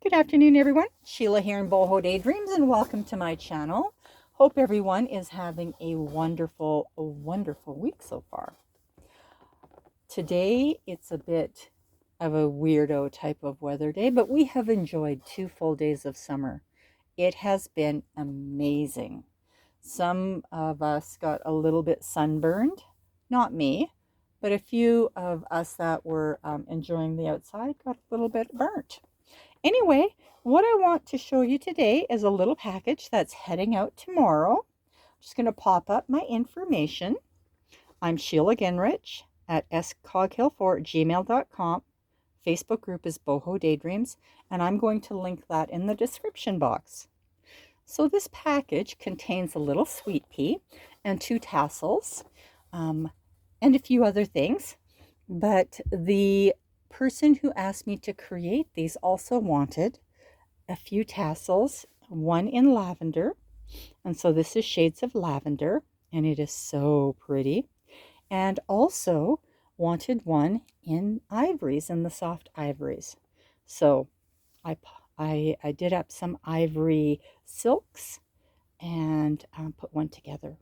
Good afternoon, everyone. Sheila here in Boho Daydreams, and welcome to my channel. Hope everyone is having a wonderful week so far. Today, it's a bit of a weirdo type of weather day, but we have enjoyed 2 full days of summer. It has been amazing. Some of us got a little bit sunburned, not me, but a few of us that were enjoying the outside got a little bit burnt. Anyway, what I want to show you today is a little package that's heading out tomorrow. I'm just going to pop up my information. I'm Sheila Genrich at scoghill4@gmail.com. Facebook group is Boho Daydreams, and I'm going to link that in the description box. So this package contains a little sweet pea and 2 tassels and a few other things, but the person who asked me to create these also wanted a few tassels, one in lavender, and so this is shades of lavender, and it is so pretty, and also wanted one in ivories, in the soft ivories. So I did up some ivory silks and put one together.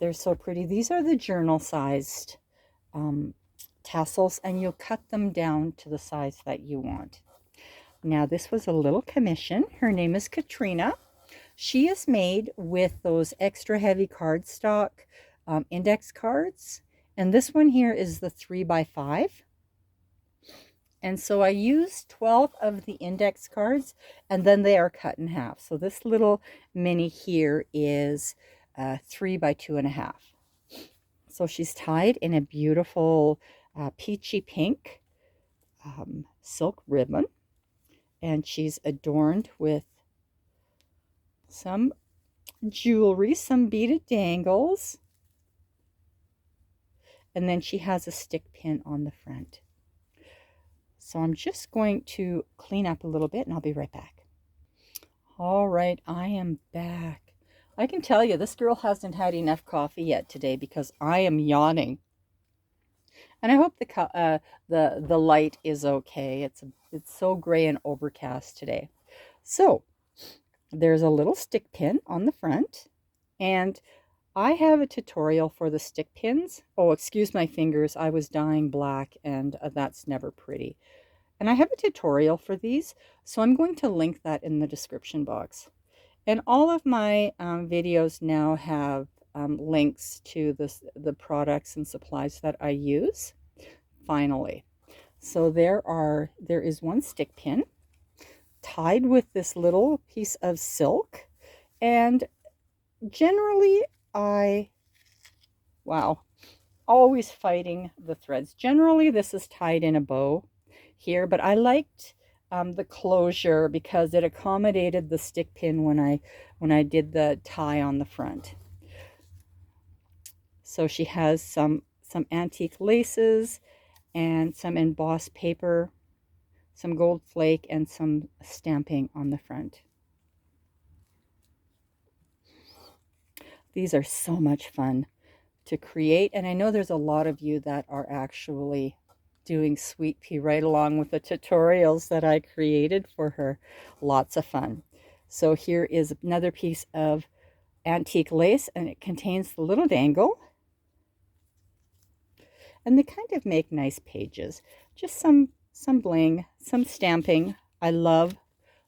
They're so pretty. These are the journal sized tassels, and you'll cut them down to the size that you want. Now, this was a little commission. Her name is Catrina. She is made with those extra heavy cardstock index cards, and this one here is the 3x5. And so I used 12 of the index cards, and then they are cut in half. So this little mini here is 3 by 2.5. So she's tied in a beautiful peachy pink silk ribbon, and she's adorned with some jewelry, some beaded dangles, and then she has a stick pin on the front. So I'm just going to clean up a little bit, and I'll be right back. All right, I am back. I can tell you this girl hasn't had enough coffee yet today because I am yawning. And I hope the light is okay. It's so gray and overcast today. So there's a little stick pin on the front, and I have a tutorial for the stick pins. Oh, excuse my fingers. I was dyeing black, and that's never pretty. And I have a tutorial for these, so I'm going to link that in the description box. And all of my videos now have links to the products and supplies that I use, finally. So there is one stick pin tied with this little piece of silk, and generally always fighting the threads. Generally this is tied in a bow here, but I liked the closure because it accommodated the stick pin when I did the tie on the front. So she has some antique laces and some embossed paper, some gold flake, and some stamping on the front. These are so much fun to create, and I know there's a lot of you that are actually doing Sweet Pea right along with the tutorials that I created for her. Lots of fun. So here is another piece of antique lace, and it contains the little dangle, and they kind of make nice pages. Just some bling, some stamping. I love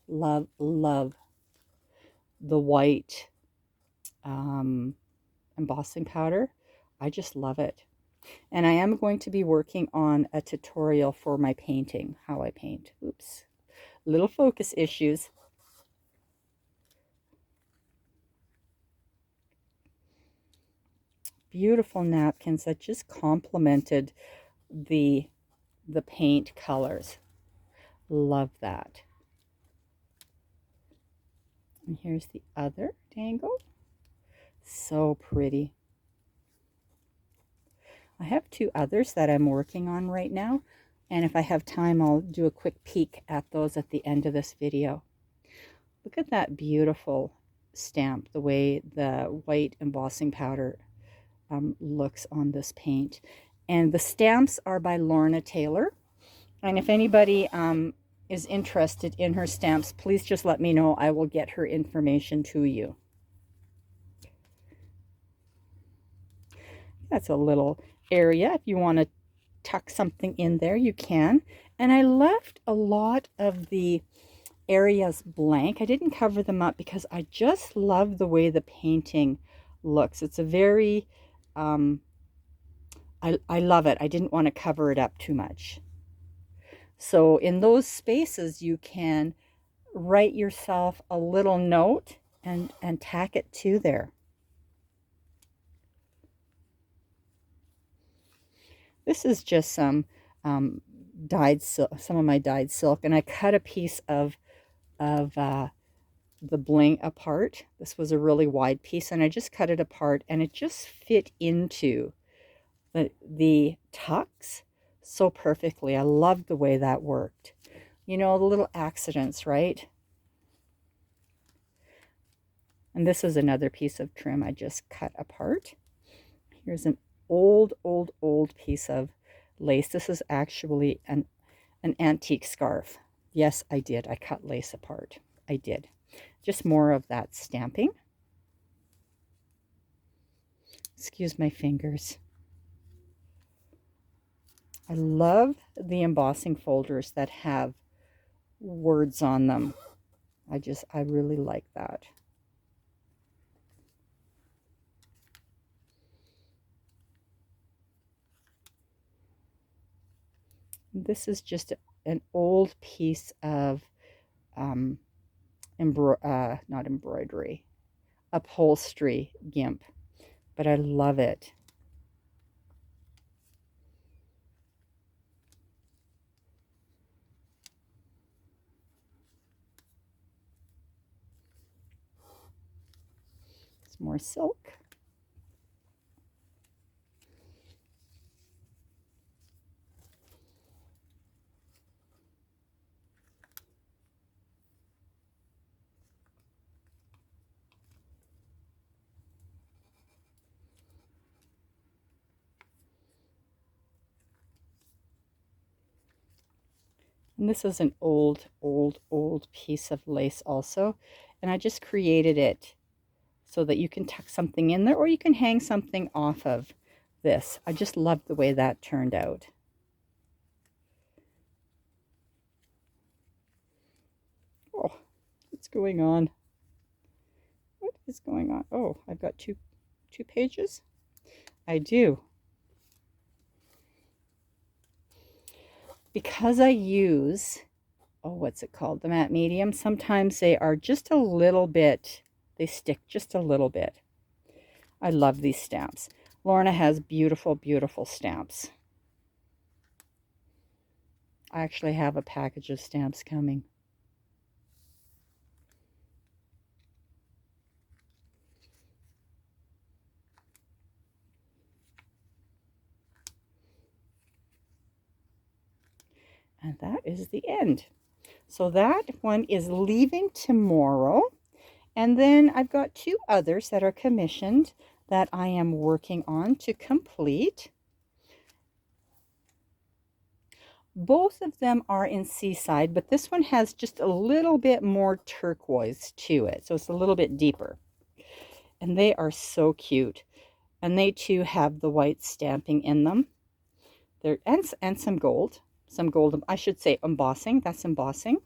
the white embossing powder. I just love it. And I am going to be working on a tutorial for my painting, how I paint. Oops, little focus issues. Beautiful napkins that just complemented the paint colors. Love that. And here's the other dangle. So pretty. I have 2 others that I'm working on right now, and if I have time I'll do a quick peek at those at the end of this video. Look at that beautiful stamp, the way the white embossing powder looks on this paint. And the stamps are by Lorna Taylor. And if anybody is interested in her stamps, please just let me know. I will get her information to you. That's a little area. If you want to tuck something in there, you can. And I left a lot of the areas blank. I didn't cover them up because I just love the way the painting looks. It's a very, I love it. I didn't want to cover it up too much. So in those spaces, you can write yourself a little note and tack it to there. This is just some dyed silk, some of my dyed silk, and I cut a piece of the bling apart. This was a really wide piece, and I just cut it apart, and it just fit into the tucks so perfectly. I loved the way that worked. You know, the little accidents, right? And this is another piece of trim I just cut apart. Here's an old piece of lace. This is actually an antique scarf. Yes, I did. I cut lace apart. I did. Just more of that stamping. Excuse my fingers. I love the embossing folders that have words on them. I really like that. This is just an old piece of not embroidery, upholstery gimp, but I love it. It's more silk. And this is an old piece of lace also. And I just created it so that you can tuck something in there, or you can hang something off of this. I just love the way that turned out. Oh, what's going on? What is going on? Oh, I've got two pages. I do. Because I use, oh, what's it called? The matte medium. Sometimes they are just a little bit, they stick just a little bit. I love these stamps. Lorna has beautiful, beautiful stamps. I actually have a package of stamps coming. And that is the end. So that one is leaving tomorrow. And then I've got two others that are commissioned that I am working on to complete. Both of them are in Seaside, but this one has just a little bit more turquoise to it. So it's a little bit deeper. And they are so cute. And they too have the white stamping in them. And some gold. Some gold, I should say embossing. That's embossing.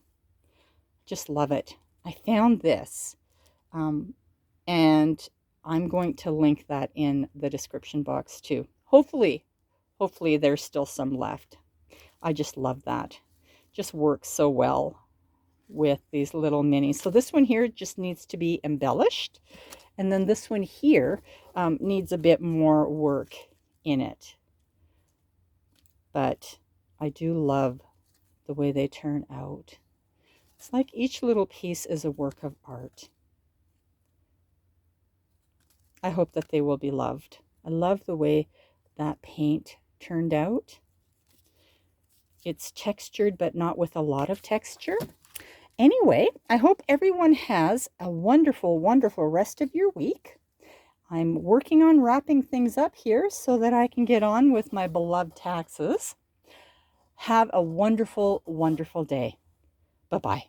Just love it. I found this. And I'm going to link that in the description box too. Hopefully there's still some left. I just love that. Just works so well with these little minis. So this one here just needs to be embellished. And then this one here needs a bit more work in it. But I do love the way they turn out. It's like each little piece is a work of art. I hope that they will be loved. I love the way that paint turned out. It's textured, but not with a lot of texture. Anyway, I hope everyone has a wonderful, wonderful rest of your week. I'm working on wrapping things up here so that I can get on with my beloved taxes. Have a wonderful, wonderful day. Bye-bye.